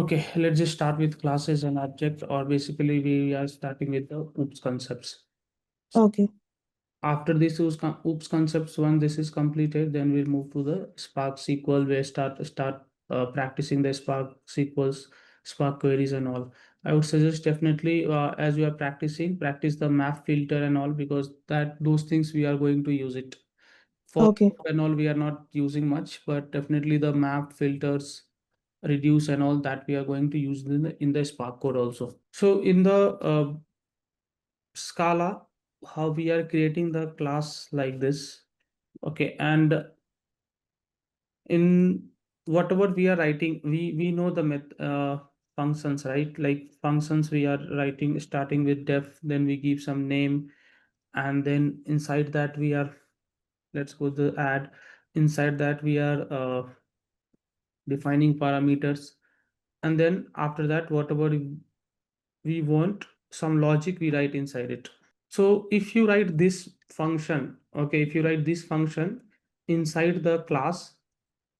Okay, let's just start with classes and object, or basically we are starting with the OOPS concepts. Okay. After this OOPS concepts, once this is completed, then we'll move to the Spark SQL, where start practicing the Spark SQLs, Spark queries and all. I would suggest definitely as you are practicing, practice the map filter and all, because those things we are going to use it. For Okay. and all we are not using much, but definitely the map filters, reduce and all that we are going to use in the Spark code also. So in the Scala, how we are creating the class like this. Okay, and in whatever we are writing, we know the functions, right? Like functions we are writing starting with def, then we give some name, and then inside that we are, let's go to add, inside that we are defining parameters, and then after that whatever we want, some logic we write inside it. So if you write this function, okay, if you write this function inside the class,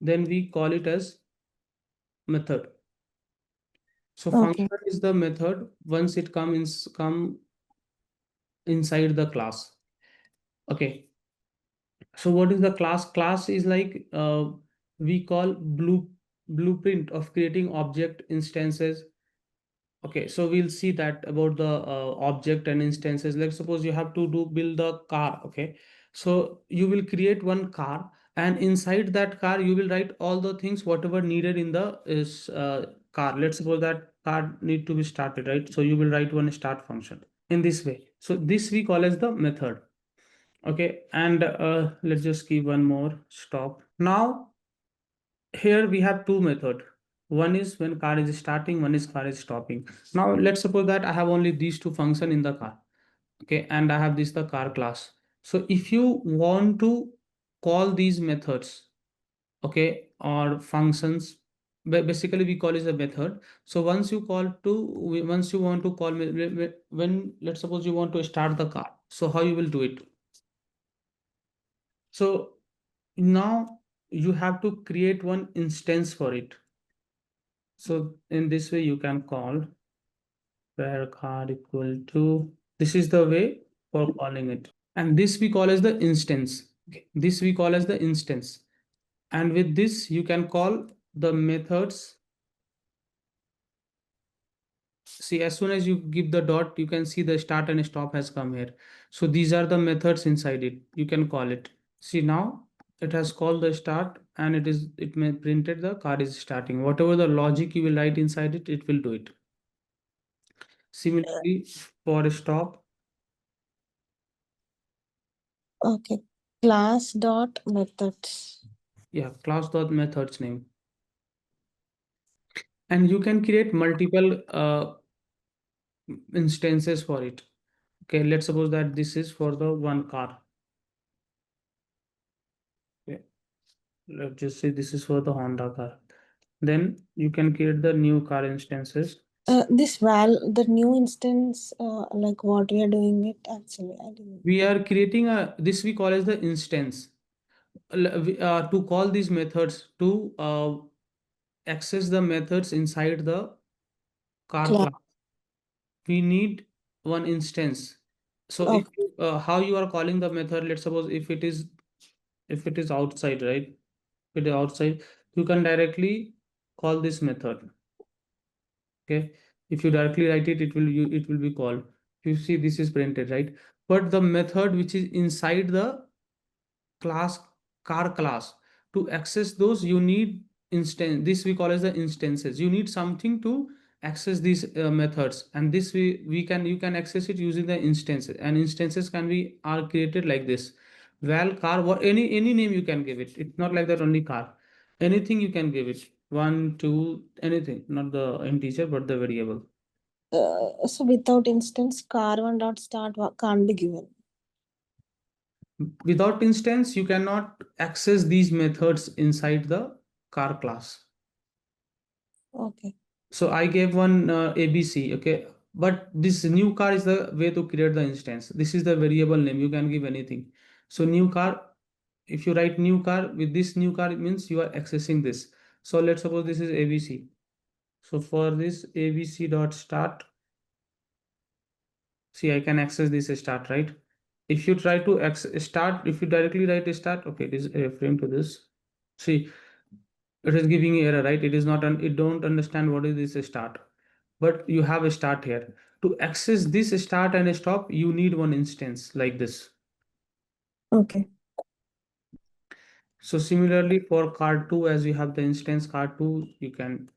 then we call it as method. So Okay. function is the method once it come inside the class. Okay, so what is the class is like we call blueprint of creating object instances. Okay, so we'll see that about the object and instances. Like suppose you have to build the car. Okay, so you will create one car, and inside that car you will write all the things whatever needed in the car. Let's suppose that car need to be started, right? So you will write one start function in this way. So this we call as the method. Okay, and let's just give one more stop. Now here we have two methods. One is when car is starting, one is car is stopping. Now let's suppose that I have only these two functions in the car. Okay, and I have this the car class. So if you want to call these methods, okay, or functions, basically we call it a method. So once you once you want to call when let's suppose you want to start the car, so how you will do it? So now you have to create one instance for it. So in this way you can call where card equal to, this is the way for calling it. And this we call as the instance. Okay. This we call as the instance. And with this you can call the methods. See, as soon as you give the dot, you can see the start and stop has come here. So these are the methods inside it. You can call it. See, now it has called the start, and it may printed the card is starting. Whatever the logic you will write inside it, it will do it. Similarly, for stop. Okay. Class dot methods. Yeah, class dot methods name. And you can create multiple instances for it. Okay, let's suppose that this is for the one car. Okay, let's just say this is for the Honda car. Then you can create the new car instances. The new instance, like what we are doing it actually. I didn't. We are creating this we call as the instance. To call these methods, to access the methods inside the car Class. class, we need one instance. So if Okay. how you are calling the method, let's suppose if it is outside, right? If it is outside, you can directly call this method. Okay, if you directly write it, it will be called. You see this is printed, right? But the method which is inside the class, car class, to access those you need instance, this we call as the instances. You need something to access these methods, and this you can access it using the instances, and instances can be are created like this: val car, what any name you can give it. It's not like that only car, anything you can give it, 1 2 anything, not the integer but the variable. So without instance, car one dot start can't be given. Without instance you cannot access these methods inside the car class. Okay. So I gave one ABC, okay, but this new car is the way to create the instance. This is the variable name, you can give anything. So new car, if you write new car, with this new car, it means you are accessing this. So let's suppose this is ABC. So for this abc.start, see, I can access this start, right? If you try to start, if you directly write start, okay, it is referring to this. See, it is giving you error, right? It is not, it don't understand what is this start, but you have a start here. To access this start and stop, you need one instance like this. Okay. So similarly for card2, as you have the instance card2, you can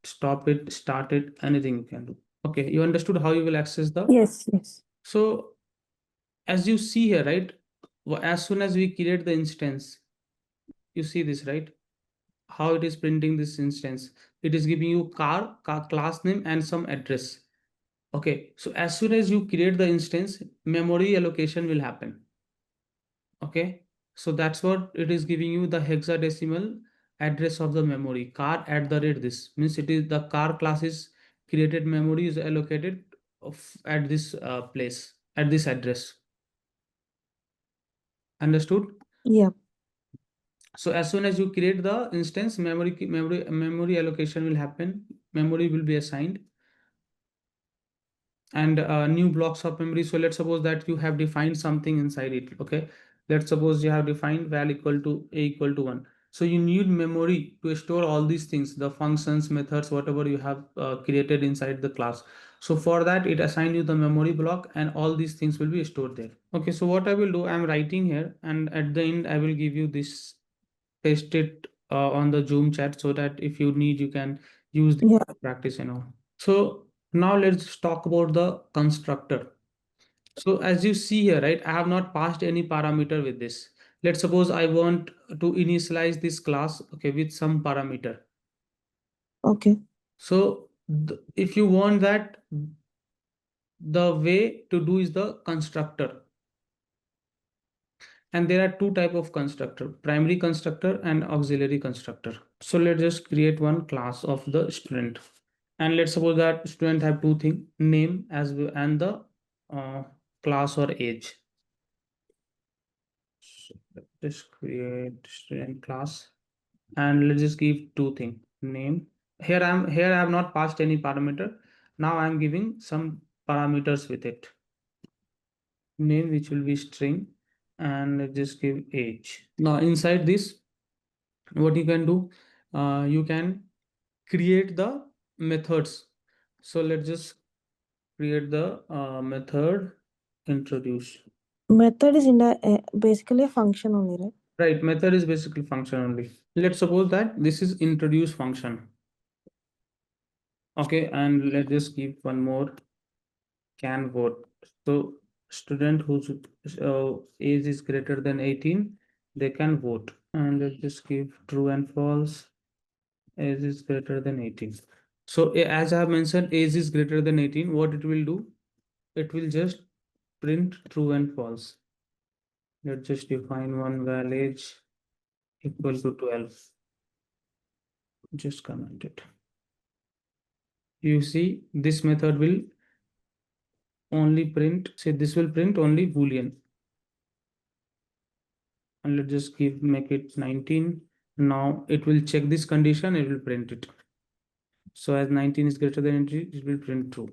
stop it, start it, anything you can do. Okay, you understood how you will access the. Yes, yes. So as you see here, right, as soon as we create the instance, you see this, right, how it is printing this instance. It is giving you car class name and some address. Okay, so as soon as you create the instance, memory allocation will happen. Okay, so that's what it is giving you, the hexadecimal address of the memory. Car at the rate, this means it is the car class is created, memory is allocated at this place, at this address. Understood? Yeah. So as soon as you create the instance, memory allocation will happen, memory will be assigned, and new blocks of memory. So let's suppose that you have defined something inside it. Okay, let's suppose you have defined val equal to a equal to 1. So you need memory to store all these things, the functions, methods, whatever you have created inside the class. So for that, it assign you the memory block, and all these things will be stored there. Okay, so what I will do, I'm writing here, and at the end I will give you this, paste it on the Zoom chat, so that if you need, you can use the Yeah. practice and all. So now let's talk about the constructor. So as you see here, right, I have not passed any parameter with this. Let's suppose I want to initialize this class, okay, with some parameter. Okay. So if you want that, the way to do is the constructor. And there are two type of constructor, primary constructor and auxiliary constructor. So let's just create one class of the student, and let's suppose that student have two things, name as well and the class or age. So let's just create student class, and let's just give two things, name. Here I have not passed any parameter. Now I'm giving some parameters with it, name, which will be string, and let's just give age. Now inside this, what you can do, you can create the methods. So let's just create the method introduce. Method is basically a function only, right? Right, method is basically function only. Let's suppose that this is introduce function. Okay, and let's just give one more, can vote. So student whose age is greater than 18, they can vote. And let's just give true and false, age is greater than 18. So as I have mentioned, age is greater than 18, what it will do, it will just print true and false. Let's just define one val age equal to 12. Just comment it. You see, this method will only print, say this will print only Boolean. And let's just make it 19. Now it will check this condition, it will print it. So as 19 is greater than 18, it will print true.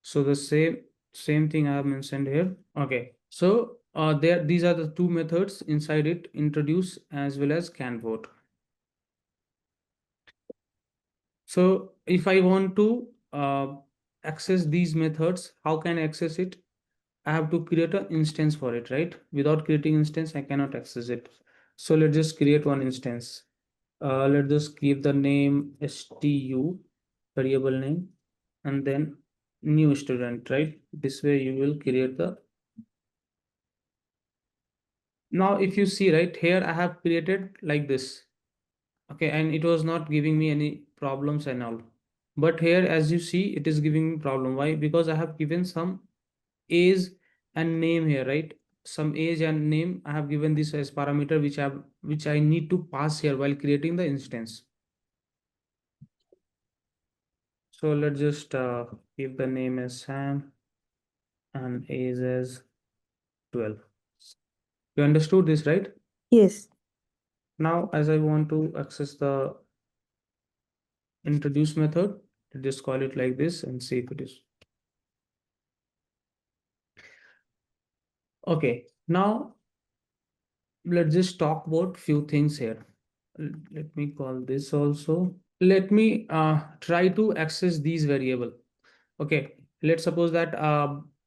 So the same thing I have mentioned here. Okay, so these are the two methods inside it, introduce as well as can vote. So if I want to access these methods, how can I access it? I have to create an instance for it, right? Without creating instance, I cannot access it. So let's just create one instance. Let's just give the name stu, variable name, and then new student, right? This way you will create the. Now if you see, right here, I have created like this. Okay, and it was not giving me any problems and all. But here, as you see, it is giving me problem. Why? Because I have given some age and name here, right? Some age and name I have given this as parameter, which I need to pass here while creating the instance. So let's just give the name as Sam and age as 12. You understood this, right? Yes. Now, as I want to access the introduce method. Just call it like this and see if it is. Okay, now let's just talk about few things here. Let me call this also. Let me try to access these variable. Okay, let's suppose that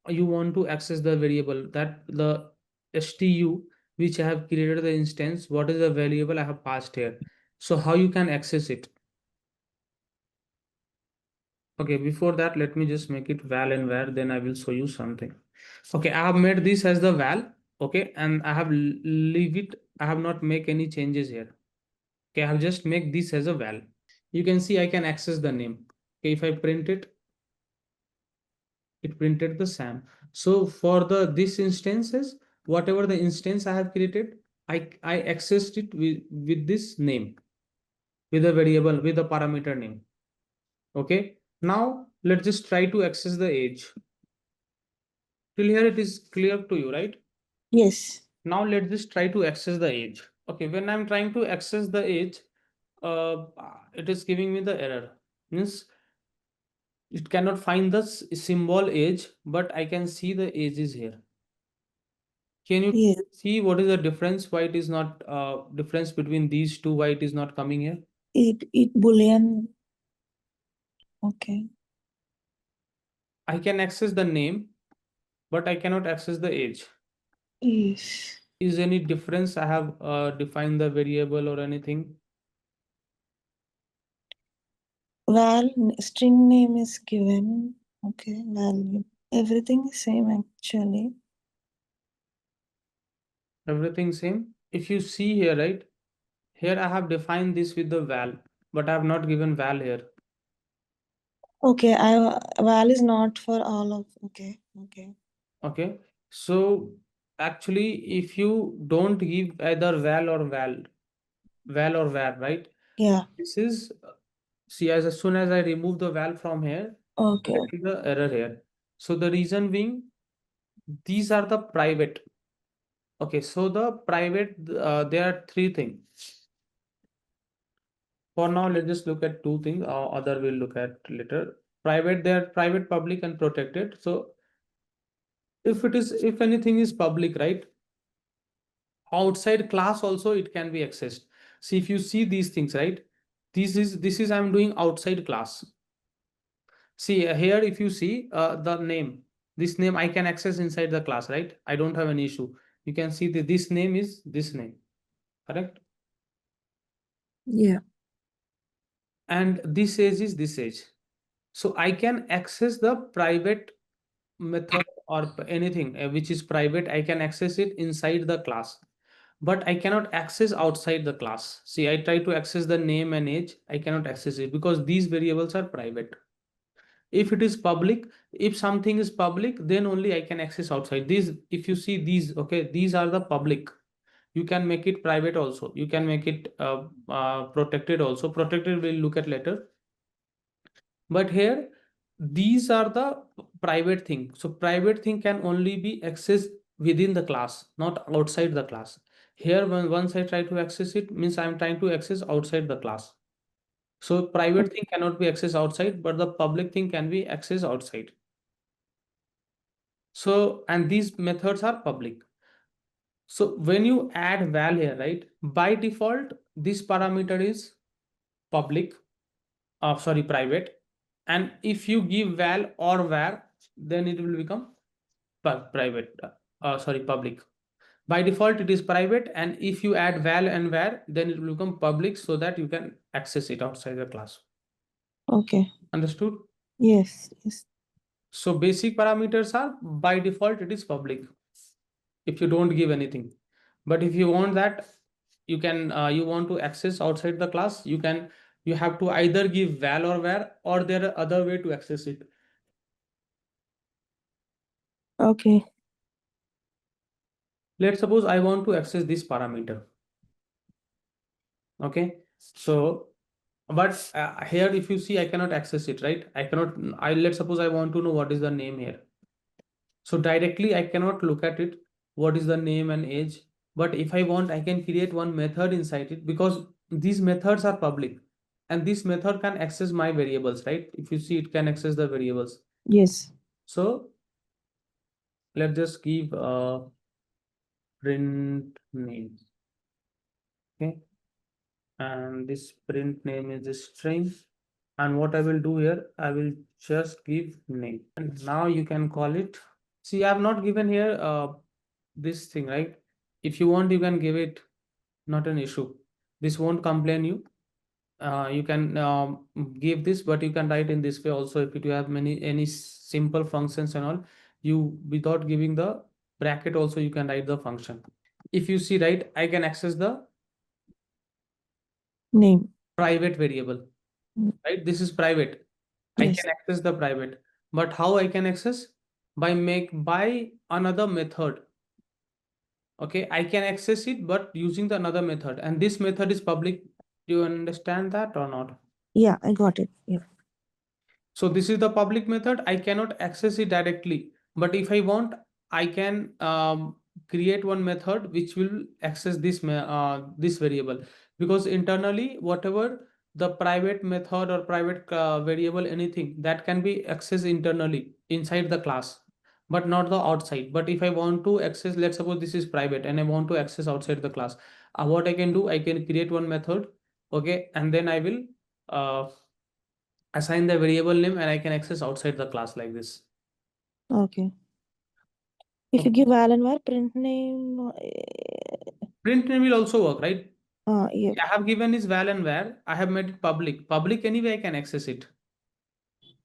you want to access the variable that the stu which I have created the instance. What is the variable I have passed here? So how you can access it? Okay, before that, let me just make it val and var, then I will show you something. Okay, I have made this as the val, okay, and I have leave it, I have not make any changes here. Okay, I have just make this as a val. You can see I can access the name. Okay, if I print it, it printed the SAM. So for the this instances, whatever the instance I have created, I accessed it with this name, with a variable, with a parameter name. Okay, now let's just try to access the age. Till here it is clear to you, right? Yes. Now let's just try to access the age. Okay, when I'm trying to access the age, uh, it is giving me the error. Means it cannot find the symbol age, but I can see the age is here. Can you Yes. see what is the difference? Why it is not difference between these two? Why it is not coming here? It boolean. Okay. I can access the name, but I cannot access the age. Yes. Is any difference? I have defined the variable or anything. Val string name is given. Okay. Value. Everything is same actually. Everything same. If you see here, right? Here I have defined this with the val, but I have not given val here. Okay. Val is not for all of. Okay. Okay. Okay. So actually, if you don't give either val or var, right? Yeah. This is see as soon as I remove the val from here, Okay. Okay. getting the error here. So the reason being, these are the private. Okay, so the private, there are three things. For now, let's just look at two things. Other we'll look at later. Private, they are private, public, and protected. So if anything is public, right? Outside class also it can be accessed. See if you see these things, right? This is I'm doing outside class. See here if you see the name, this name I can access inside the class, right? I don't have an issue. You can see that this name is this name, correct? Yeah. And this age is this age. So I can access the private method or anything which is private. I can access it inside the class, but I cannot access outside the class. See, I try to access the name and age. I cannot access it because these variables are private. If it is public, if something is public, then only I can access outside. These, if you see these, okay, these are the public. You can make it private also. You can make it protected also. Protected we'll look at later. But here, these are the private thing. So private thing can only be accessed within the class, not outside the class. Here, when once I try to access it, means I'm trying to access outside the class. So private thing cannot be accessed outside, but the public thing can be accessed outside. So, and these methods are public. So when you add val here, right, by default, this parameter is public, sorry, private. And if you give val or var, then it will become private, sorry, public. By default, it is private. And if you add val and var, then it will become public so that you can access it outside the class. Okay. Understood? Yes. Yes. So basic parameters are by default, it is public if you don't give anything. But if you want that, you can, you want to access outside the class, you can, you have to either give val or var, or there are other way to access it. Okay. Let's suppose I want to access this parameter. Okay. So, but here, if you see, I cannot access it, right? I cannot, let's suppose I want to know what is the name here. So directly I cannot look at it, what is the name and age. But if I want, I can create one method inside it because these methods are public. and this method can access my variables, right? If you see, it can access the variables. Yes. So let's just give print name. Okay, and this print name is a string, and what I will do here, I will just give name, and now you can call it. See, I have not given here this thing, right? If you want, you can give it, not an issue. This won't complain you. You can give this, but you can write in this way also. If you have any simple functions and all, you, without giving the bracket also, you can write the function. If you see, right, I can access the Name. private variable, right? This is private. I Yes. can access the private, but how I can access? By another method. Okay, I can access it, but using the another method, and this method is public. Do you understand that or not? Yeah, I got it. Yeah. So this is the public method. I cannot access it directly, but if I want, I can create one method which will access this variable, because internally, whatever the private method or private variable, anything that can be accessed internally inside the class, but not the outside. But if I want to access, let's suppose this is private and I want to access outside the class, what I can do, I can create one method, okay, and then I will uh, assign the variable name, and I can access outside the class like this. Okay. If you Okay. give val and var, print name. Print name will also work, right? Yeah. I have given is val and var. I have made it public. Public anyway, I can access it.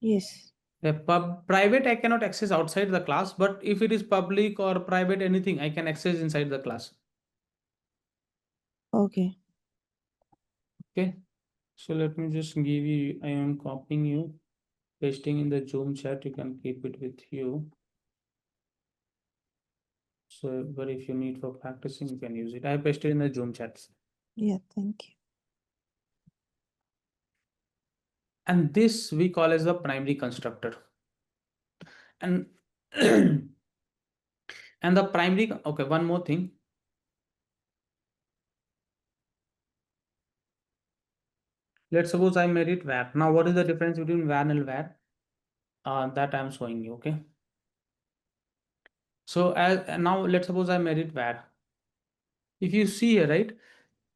Yes. Private, I cannot access outside the class, but if it is public or private, anything, I can access inside the class. Okay. Okay. So let me just give you, I am copying you, pasting in the Zoom chat. You can keep it with you. So, but if you need for practicing, you can use it. I have pasted in the Zoom chats. Yeah, thank you. And this we call as the primary constructor. And and the primary, okay, one more thing. Let's suppose I made it var. Now, what is the difference between var and var? That I'm showing you, okay? So as now, let's suppose I made it var. If you see here, right,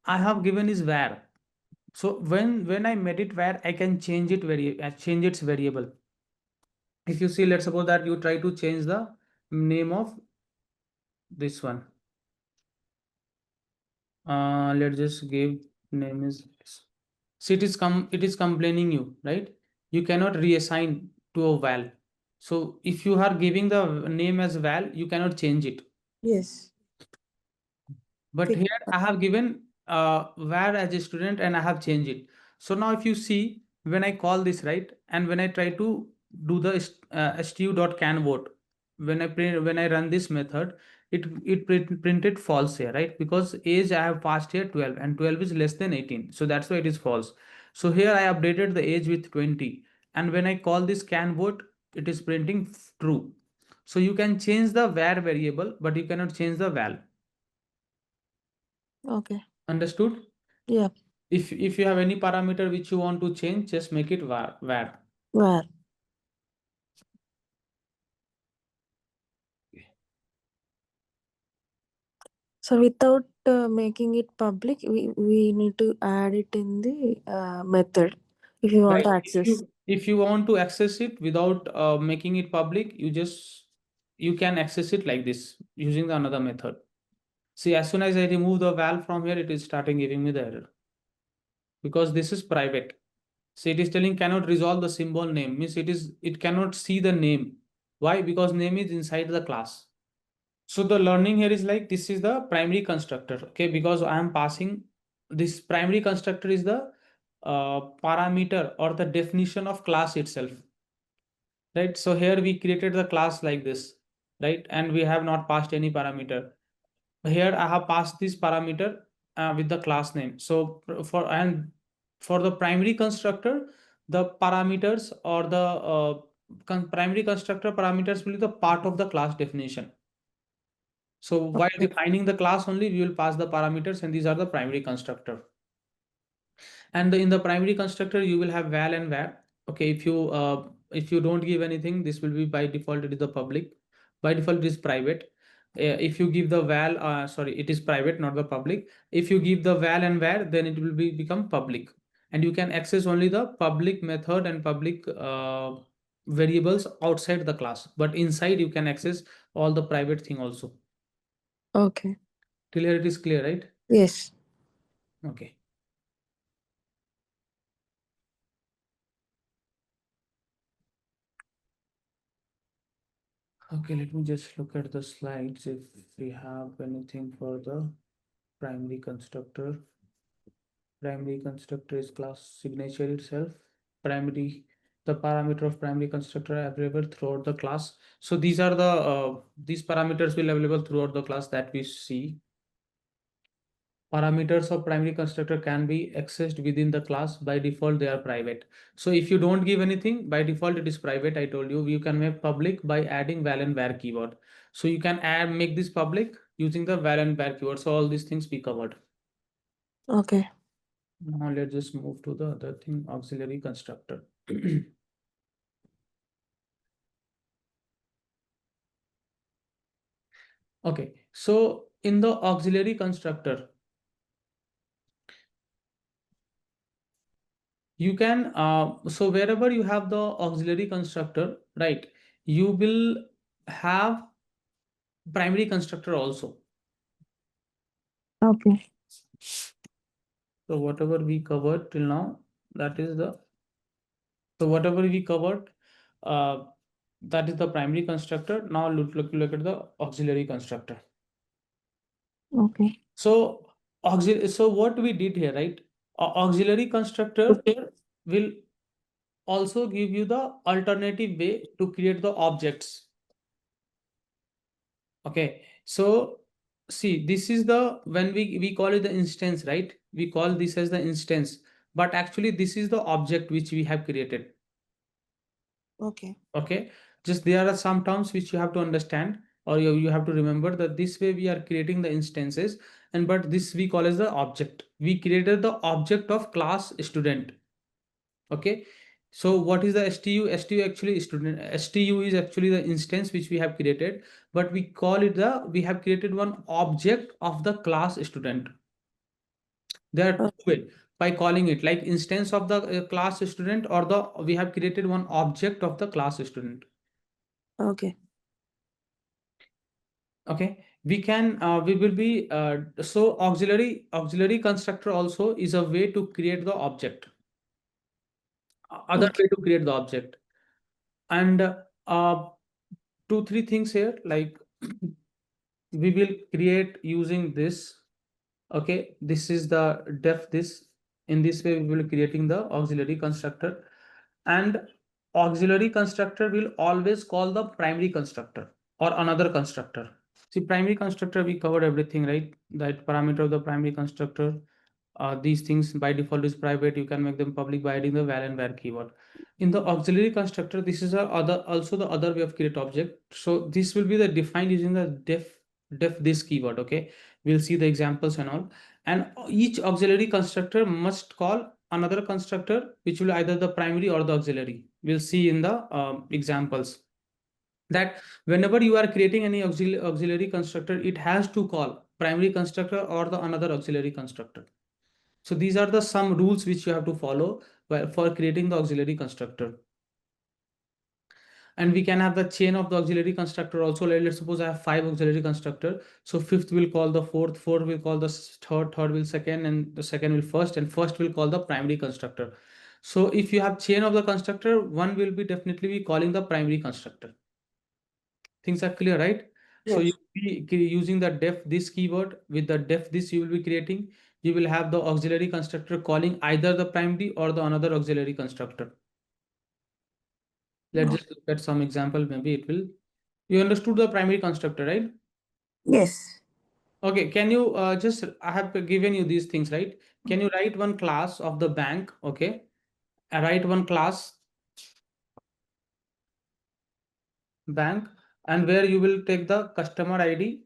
I have given is var. So when I made it var, I can change it change its variable. If you see, let's suppose that you try to change the name of this one. Let's just give name is this. So it is complaining you, right? You cannot reassign to a val. So if you are giving the name as val, you cannot change it. Yes. But Fix. here I have given var as a student and I have changed it. So now if you see, when I call this, right, and when I try to do the stu.canVote, when I run this method, printed false here, right? Because age I have passed here 12, and 12 is less than 18. So that's why it is false. So here I updated the age with 20. And when I call this canVote, it is printing true. So you can change the var variable, but you cannot change the val. Okay. Understood? Yeah. If you have any parameter which you want to change, just make it var. Var. So without making it public, we need to add it in the method if you want Right. to If access. you want to access it without making it public, you can access it like this using the another method. See, as soon as I remove the val from here, it is starting giving me the error, because this is private. So it is telling cannot resolve the symbol name, means it cannot see the name. Why? Because name is inside the class. So the learning here is like, this is the primary constructor, okay? Because I am passing, this primary constructor is the parameter or the definition of class itself, right? So here we created the class like this, right? And we have not passed any parameter. Here I have passed this parameter with the class name. So for the primary constructor, the parameters or the primary constructor parameters will be the part of the class definition. So while Okay. defining the class only, we will pass the parameters, and these are the primary constructor. And in the primary constructor you will have val and var. Okay, if you don't give anything, this will be by default it is the public, by default it is private. If you give the val, sorry, it is private, not the public. If you give the val and var, then it will be become public, and you can access only the public method and public variables outside the class, but inside you can access all the private thing also. Okay. Till here it is clear, right? Yes. Okay. Okay, let me just look at the slides if we have anything for the primary constructor. Primary constructor is class signature itself. Primary, the parameter of primary constructor are available throughout the class. So these are the these parameters will available throughout the class that we see. Parameters of primary constructor can be accessed within the class. By default they are private. So if you don't give anything, by default it is private. I told you, you can make public by adding val and var keyword. So you can add, make this public using the val and var keyword. So all these things we covered. Okay. Now let's just move to the other thing, auxiliary constructor. Okay, so in the auxiliary constructor, you can so wherever you have the auxiliary constructor, right, you will have primary constructor also. Okay. So whatever we covered till now, that is the, so whatever we covered, uh, that is the primary constructor. Now look at the auxiliary constructor. Okay. So so what we did here, right? Auxiliary constructor will also give you the alternative way to create the objects. Okay, so see, this is the, when we call it the instance, right? We call this as the instance, but actually this is the object which we have created. Okay. Okay, just there are some terms which you have to understand, or you have to remember that this way we are creating the instances, and but this we call as the object. We created the object of class student. Okay, so what is the stu? Stu actually student. Stu is actually the instance which we have created, but we call it the, we have created one object of the class student. There are two ways by calling it, like instance of the class student, or the we have created one object of the class student. Okay. Okay, we can we will be so auxiliary constructor also is a way to create the object. Other Okay. way to create the object. And two three things here, like we will create using this. Okay, this is the def this. In this way we will be creating the auxiliary constructor, and auxiliary constructor will always call the primary constructor or another constructor. See, primary constructor we covered everything, right? That parameter of the primary constructor, these things by default is private. You can make them public by adding the val and var keyword. In the auxiliary constructor, this is a other, also the other way of create object. So this will be the defined using the def this keyword. Okay, we'll see the examples and all. And each auxiliary constructor must call another constructor which will either the primary or the auxiliary. We'll see in the examples that whenever you are creating any auxiliary constructor, it has to call primary constructor or the another auxiliary constructor. So these are the some rules which you have to follow for creating the auxiliary constructor. And we can have the chain of the auxiliary constructor also. Let's suppose I have 5 auxiliary constructor. So fifth will call the fourth, fourth will call the third, third will second, and the second will first, and first will call the primary constructor. So if you have chain of the constructor, one will be definitely be calling the primary constructor. Things are clear, right? So you Yes. will be using the def this keyword. With the def this you will be creating, you will have the auxiliary constructor calling either the primary or the another auxiliary constructor. Let's just look at some example. Maybe it will. You understood the primary constructor, right? Yes. Okay. Can you just, I have given you these things, right? Can you write one class of the bank? Okay. Write one class bank, and where you will take the customer ID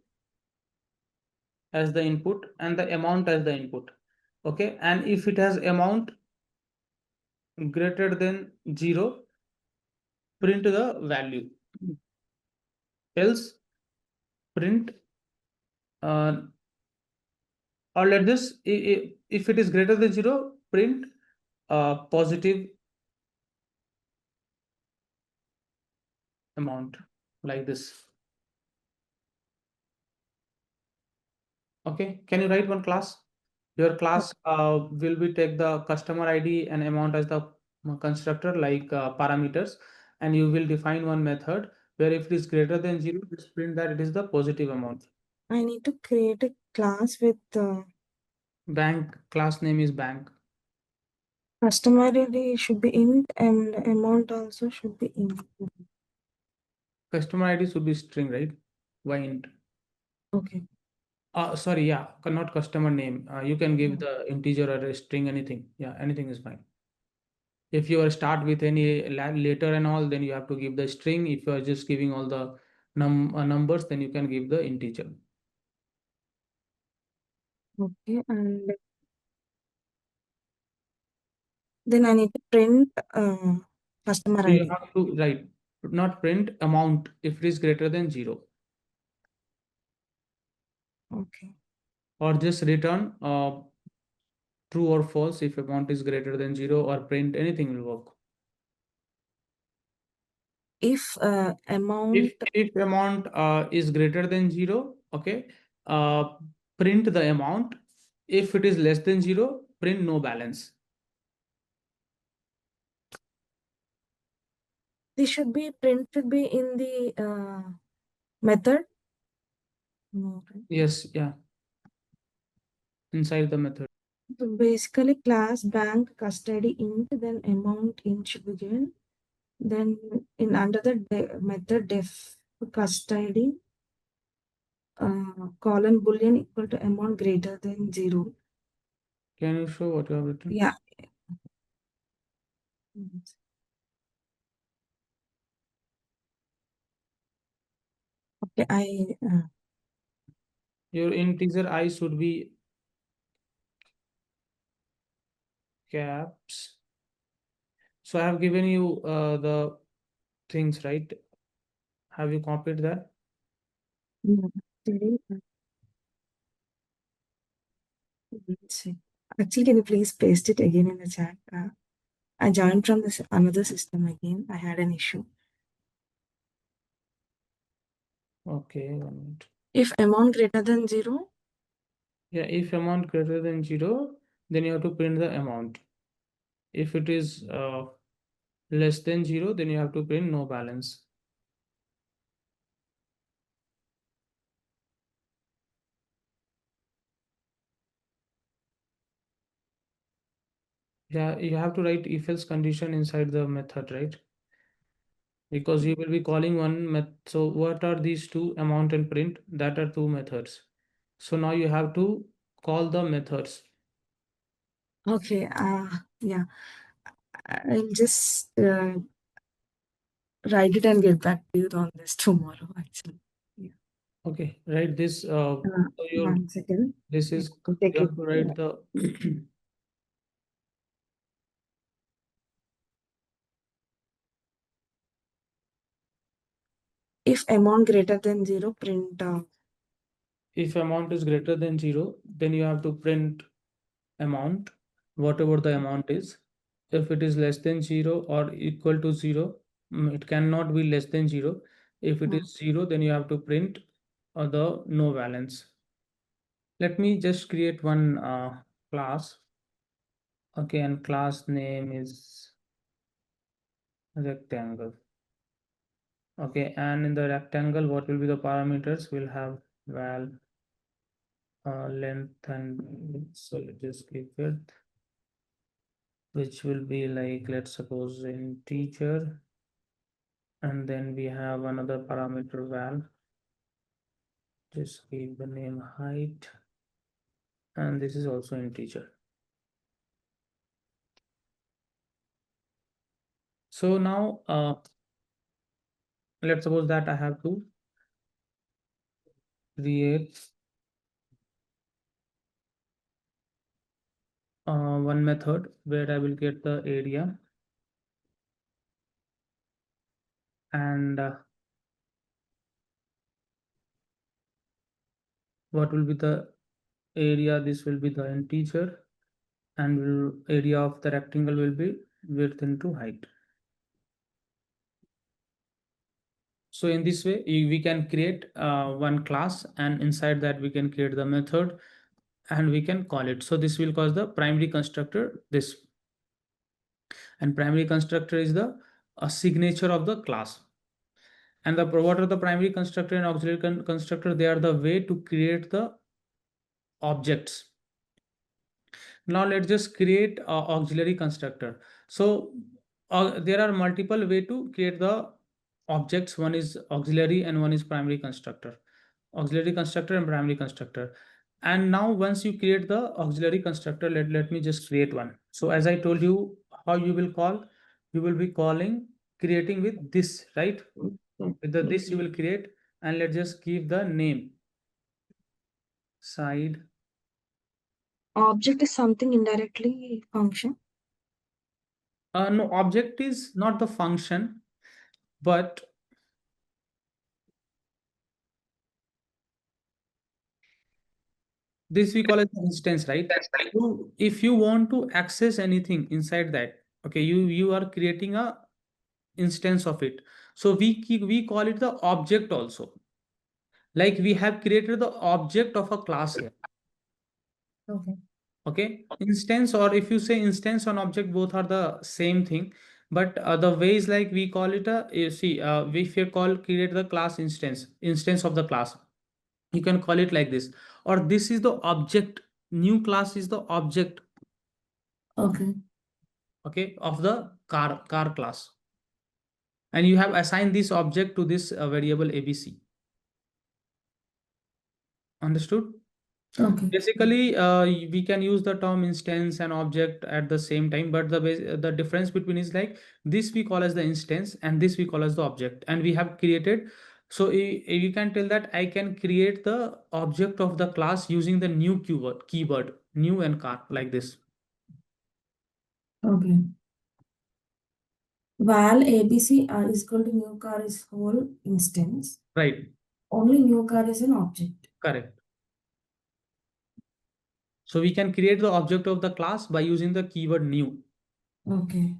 as the input and the amount as the input. Okay, and if it has amount greater than 0, print the value. Else print uh, or let this, if it is greater than 0, print positive amount, like this. Okay, can you write one class? Your class will be take the customer ID and amount as the constructor, like parameters, and you will define one method where if it is greater than 0, just print that it is the positive amount. I need to create a class with Bank, class name is bank. customer ID should be int and amount also should be int. Customer ID should be string, right? Why int? Okay. Sorry, yeah, not customer name. You can give the integer or a string, anything. Yeah, anything is fine. If you are start with any later and all, then you have to give the string. If you are just giving all the numbers, then you can give the integer. Okay, and then I need to print customer So you ID. have to write, not print amount if it is greater than 0, Okay. or just return true or false if amount is greater than 0, or print anything will work. If amount If amount is greater than 0, okay, uh, print the amount. If it is less than 0, print no balance. this should be print should be in the method. No, right? Yes, yeah, inside the method. So basically class bank custody int, then amount int should be given. Then in under the method def custody colon boolean equal to amount greater than 0. Can you show what you have written? Yeah. Okay, Your integer I should be caps. So I have given you the things, right? Have you copied that? actually, let's see. Actually, can you please paste it again in the chat? I joined from this another system again. I had an issue. Okay, 1 minute. If amount greater than 0, Yeah, if amount greater than 0, then you have to print the amount. If it is less than 0, then you have to print no balance. Yeah, you have to write if else condition inside the method, right? Because you will be calling one method. So what are these two, amount and print? That are two methods. So now you have to call the methods. okay, yeah, I'll just write it and get back to you on this tomorrow, actually. Yeah. Okay, write this. So your 1 second. this Yeah, is, I'll take you it. have to write the If amount greater than 0, print. if amount is greater than 0, then you have to print amount, whatever the amount is. If it is less than 0 or equal to 0, it cannot be less than 0. If it is 0, then you have to print the no balance. Let me just create one class. Okay, and class name is rectangle. Okay, and in the rectangle, what will be the parameters? We'll have val, length, and width. So let's just click width, which will be like, let's suppose, integer. And then we have another parameter val. Just give the name height, and this is also integer. So now let's suppose that I have to create one method where I will get the area, and what will be the area? This will be the integer, and area of the rectangle will be width into height. So in this way, we can create one class, and inside that we can create the method, and we can call it. So this will cause the primary constructor this, and primary constructor is the signature of the class. And the what are the primary constructor and auxiliary constructor? They are the way to create the objects. Now let's just create a auxiliary constructor. So there are multiple way to create the objects. One is auxiliary and one is primary constructor. Auxiliary constructor and primary constructor. And now once you create the auxiliary constructor, let me just create one. So as I told you, how you will call, you will be calling, creating with this, right? With the this you will create, and let's just give the name side. Object is something indirectly function. No, object is not the function, but this we call as an instance, right? So if you want to access anything inside that, okay, you are creating a instance of it. So we call it the object also. Like we have created the object of a class here. Okay. Okay, instance, or if you say instance on object, both are the same thing. But the ways like we call it a, you see, if you call create the class instance of the class, you can call it like this, or this is the object, new class is the object, Okay. okay, of the car class, and you have assigned this object to this variable abc. Understood? Okay. Basically, we can use the term instance and object at the same time, but the difference between is like this we call as the instance and this we call as the object, and we have created. So you can tell that I can create the object of the class using the new keyword new and car, like this. Okay. Val ABC is equal to new car is whole instance. Right, Only new car is an object. correct. So we can create the object of the class by using the keyword new. Okay.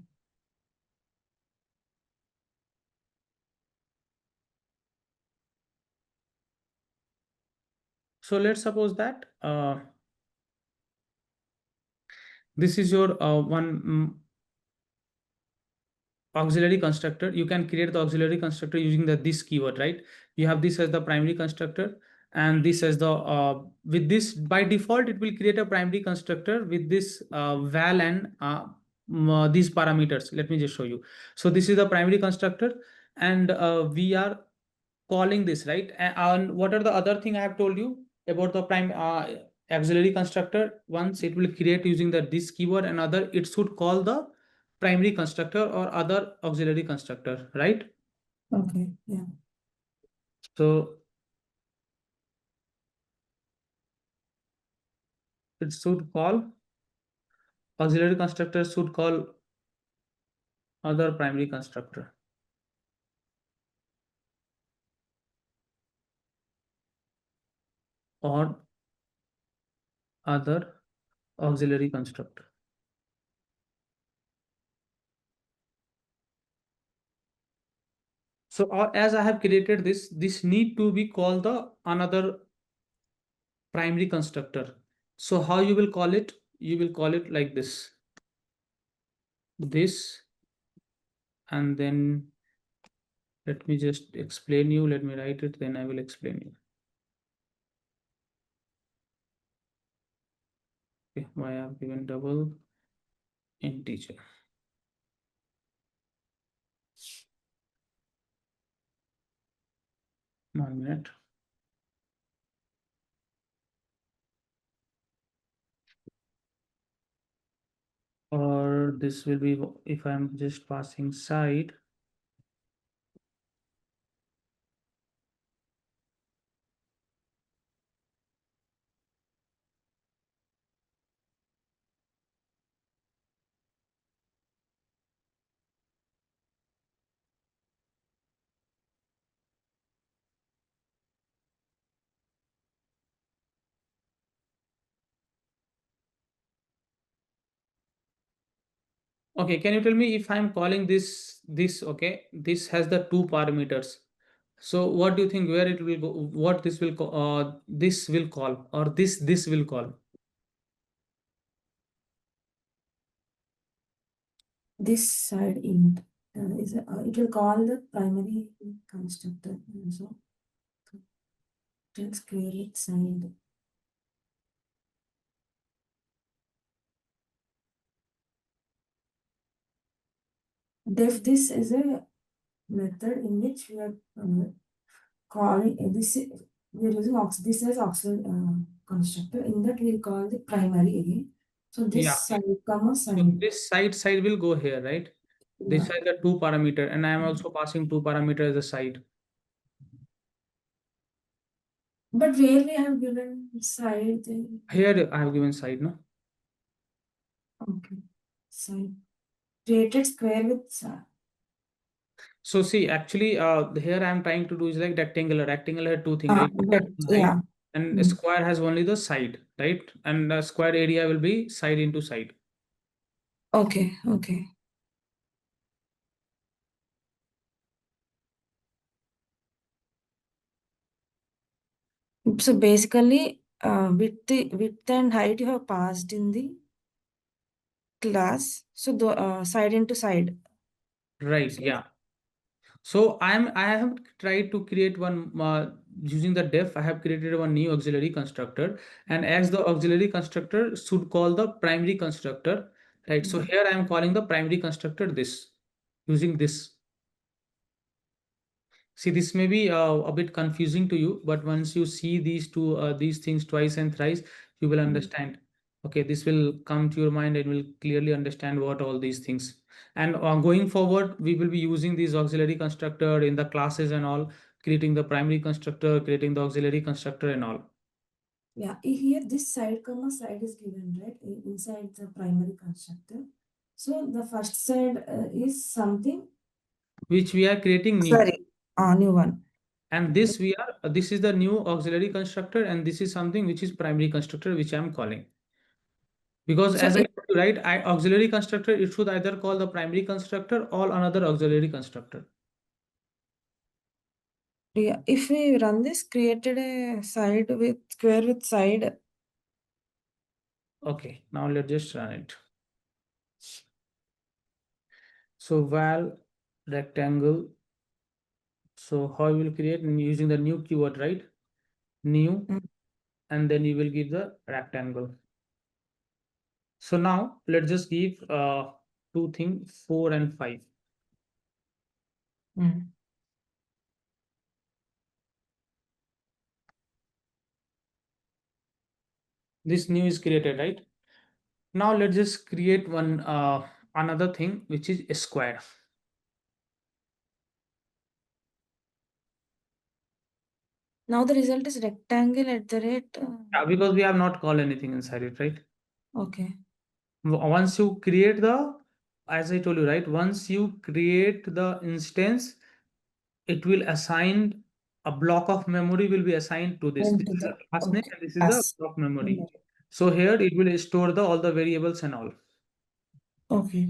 So let's suppose that this is your one auxiliary constructor. You can create the auxiliary constructor using the this keyword, right? You have this as the primary constructor, and this as the with this by default it will create a primary constructor with this val and these parameters. Let me just show you. So this is the primary constructor, and we are calling this, right? And what are the other thing I have told you about the prime auxiliary constructor? Once it will create using the this keyword, and other it should call the primary constructor or other auxiliary constructor, right? Okay. Yeah. So it should call, auxiliary constructor should call other primary constructor or other auxiliary constructor. So as I have created this need to be called the another primary constructor. So how you will call it? You will call it like this, and then let me just explain you. Let me write it, then I will explain you. Okay, why I have given double integer. 1 minute. Or this will be if I'm just passing side. Okay, can you tell me if I'm calling this, okay, this has the two parameters. So what do you think where it will go, what this will call, or this will call? This side int it will call the primary constructor. So just create side. Def this is a method in which we are calling this. We are using this as auxiliary constructor. In that we call the primary again. So this Yeah. side comma So side. this side will go here, right? This Yeah. has the two parameter, and I am also passing two parameter as a side. But where we have given side, then Here I have given side, no? okay, side created square with So see, actually, here I am trying to do is like rectangular. Rectangular had two things, like but left and right, yeah. and a Mm. square has only the side, right? And the square area will be side into side. Okay, okay. So basically, width and height you have passed in the class. So the side into side. Right, So yeah. So I have tried to create one using the def. I have created one new auxiliary constructor, and as the auxiliary constructor should call the primary constructor, right? So here I am calling the primary constructor this, using this. See, this may be a bit confusing to you, but once you see these things twice and thrice, you will understand. Okay, this will come to your mind and will clearly understand what all these things. And going forward, we will be using these auxiliary constructor in the classes and all, creating the primary constructor, creating the auxiliary constructor and all, yeah, here this side comma side is given, right? Inside the primary constructor. So the first side is something. which we are creating new. Sorry, new one. And this is the new auxiliary constructor, and this is something which is primary constructor, which I am calling. Because So as I told you, right, auxiliary constructor, it should either call the primary constructor or another auxiliary constructor. yeah, if we run this, created a side with square with side. Okay, now let's just run it. So val rectangle. So how you will create using the new keyword, right? New, Mm, and then you will give the rectangle. So now let's just give two things, 4 and 5. mm, This new is created, right? Now let's just create one another thing, which is a square. Now the result is rectangle at the rate. Because we have not called anything inside it, right? Okay. Once you create the, as I told you, right, once you create the instance, it will assign a block of memory will be assigned to this Into is the the class name okay. and this is the As block memory. So here it will store the all the variables and all. okay.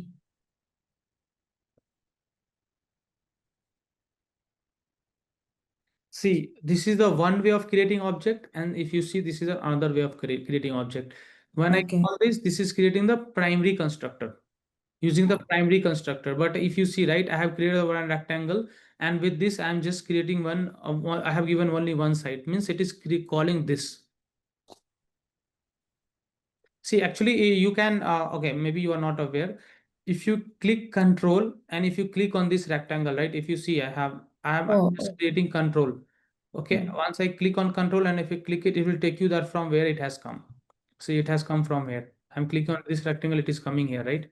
See, this is the one way of creating object, and if you see, this is another way of creating object. When I Okay. call this is creating the primary constructor, using the primary constructor. But if you see, right, I have created one rectangle, and with this I am just creating I have given only one side, means it is calling this. See, actually, you can okay, maybe you are not aware. If you click control and if you click on this rectangle, right, if you see, I'm Oh, just creating control. Okay, once I click on control, and if you click it, it will take you that from where it has come. See, it has come from here. I'm clicking on this rectangle, it is coming here, right?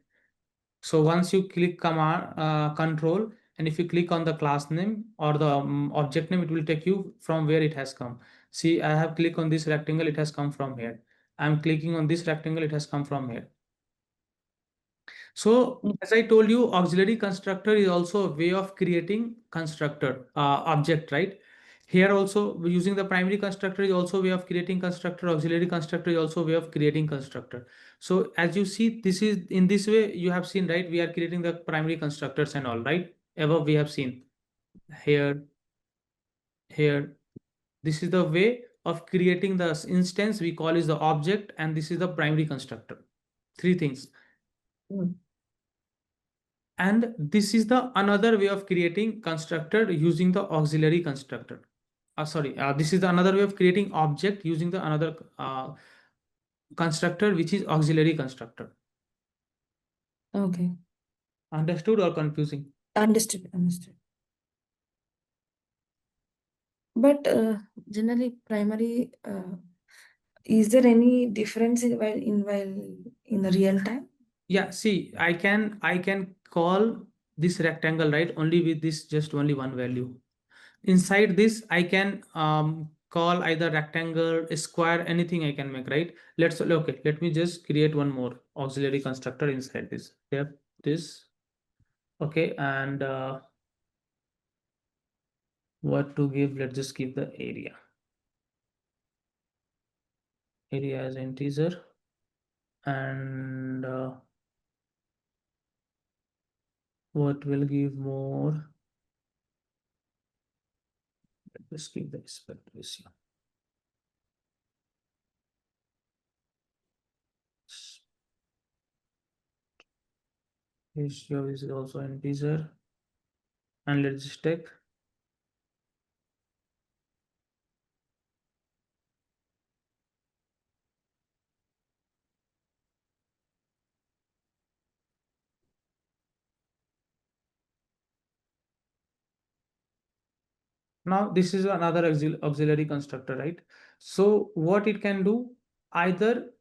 So once you click command control, and if you click on the class name or the object name, it will take you from where it has come. See, I have clicked on this rectangle, it has come from here. I'm clicking on this rectangle, it has come from here. So mm, as I told you, auxiliary constructor is also a way of creating constructor object, right? Here also using the primary constructor is also way of creating constructor, auxiliary constructor is also way of creating constructor. So as you see, this is in this way you have seen, right? We are creating the primary constructors and all, right? Above we have seen here, here. This is the way of creating the instance we call is the object, and this is the primary constructor. Three things. And this is the another way of creating constructor using the auxiliary constructor. This is the another way of creating object using the another constructor, which is auxiliary constructor. Okay. Understood or confusing? Understood. Understood. But generally, primary, is there any difference in the real time? Yeah, see, I can call this rectangle, right, only with this just only one value. Inside this I can call either rectangle, square, anything I can make, right? Okay, let me just create one more auxiliary constructor inside this. Yep, this. Okay, and what to give? Let's just give the area as integer, and what will give more? Let's give the aspect ratio. Ratio is also integer, and let's just take now. This is another auxiliary constructor, right? So what it can do, either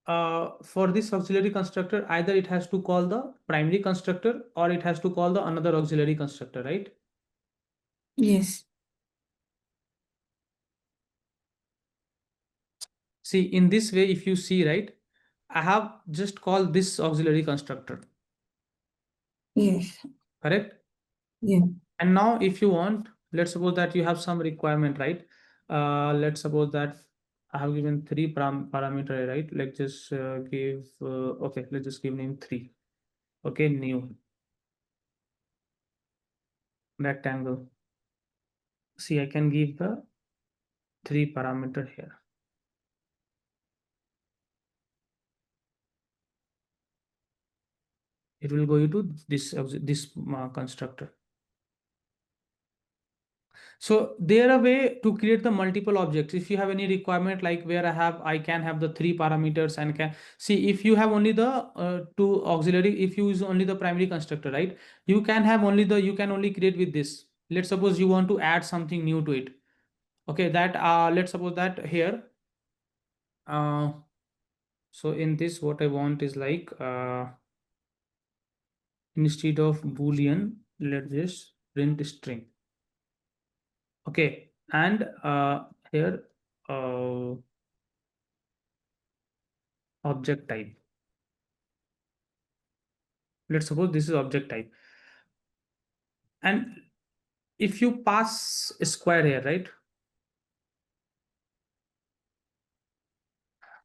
for this auxiliary constructor, either it has to call the primary constructor or it has to call the another auxiliary constructor, right? Yes. See, in this way, if you see, right, I have just called this auxiliary constructor, Yes. correct? Yeah. And now if you want, let's suppose that you have some requirement, right? Let's suppose that I have given three parameter, right? Let's just give okay, let's just give name 3. Okay, new rectangle. See, I can give the 3 parameter here. It will go to this constructor. So there are a way to create the multiple objects. If you have any requirement, like where I can have the 3 parameters and can see, if you have only the 2 auxiliary, if you use only the primary constructor, right, you can have only you can only create with this. Let's suppose you want to add something new to it. Okay, that let's suppose that here so in this, what I want is like instead of boolean, let's just print string. Okay, and here object type. Let's suppose this is object type, and if you pass a square here, right?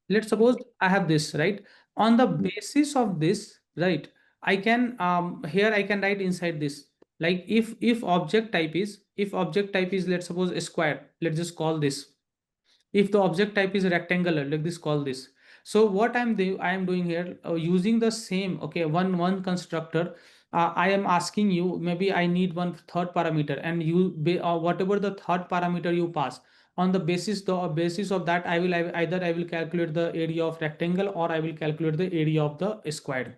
Let's suppose I have this, right? On the basis of this, right, I can here I can write inside this, like if object type is, let's suppose a square, let's just call this. If the object type is rectangular, like this, call this. So what I am doing here, using the same, okay, one constructor, I am asking you, maybe I need one third parameter, and whatever the third parameter you pass, on the basis of that, I will calculate the area of rectangle, or I will calculate the area of the square.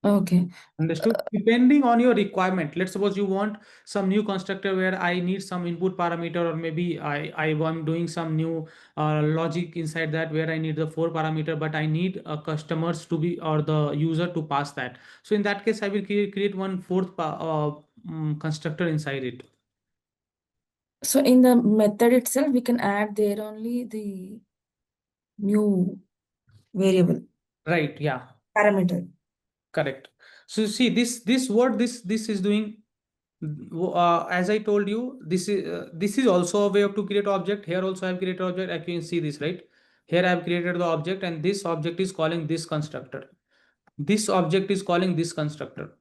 Okay. Understood? Depending on your requirement. Let's suppose you want some new constructor where I need some input parameter, or maybe I am doing some new logic inside that where I need the 4 parameter, but I need customers to be, or the user to pass that. So in that case, I will create one fourth constructor inside it. So in the method itself, we can add there only the new variable Right? Yeah. parameter. Correct. So see, this is doing As I told you, this is also a way of to create object. Here also I have created object. I can see this, right? Here I have created the object, and this object is calling this constructor. This object is calling this constructor,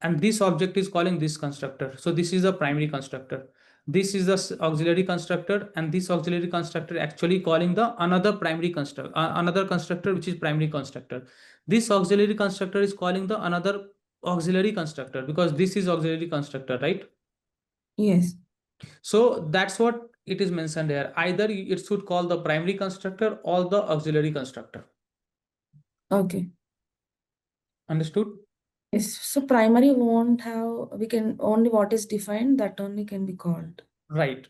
and this object is calling this constructor. So this is a primary constructor. This is the auxiliary constructor, and this auxiliary constructor actually calling the another primary constructor, another constructor which is primary constructor. This auxiliary constructor is calling the another auxiliary constructor, because this is auxiliary constructor, right? Yes. So that's what it is mentioned here. Either it should call the primary constructor or the auxiliary constructor. Okay. Understood? Yes. So primary won't have, we can only what is defined, that only can be called. Right.